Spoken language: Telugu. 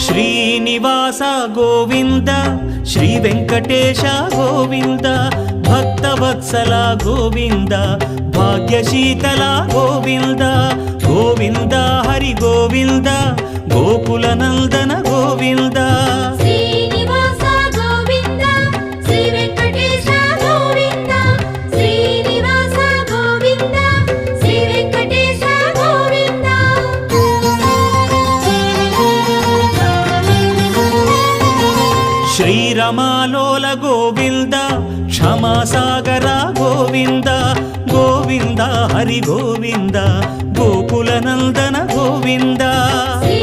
శ్రీనివాస గోవింద శ్రీ వెంకటేశ గోవింద భక్తవత్సల గోవింద భాగ్యశీతల గోవింద గోవింద హరి గోవింద గోకుల నందన గోవింద శ్రీనివాస గోవింద శ్రీ వెంకటేశ గోవింద శ్రీనివాస గోవింద శ్రీ వెంకటేశ గోవింద శ్రీరమాలోల గోవింద క్షమాసాగర గోవింద గోవింద హరి గోవింద గోకుల నందన గోవింద శ్రీ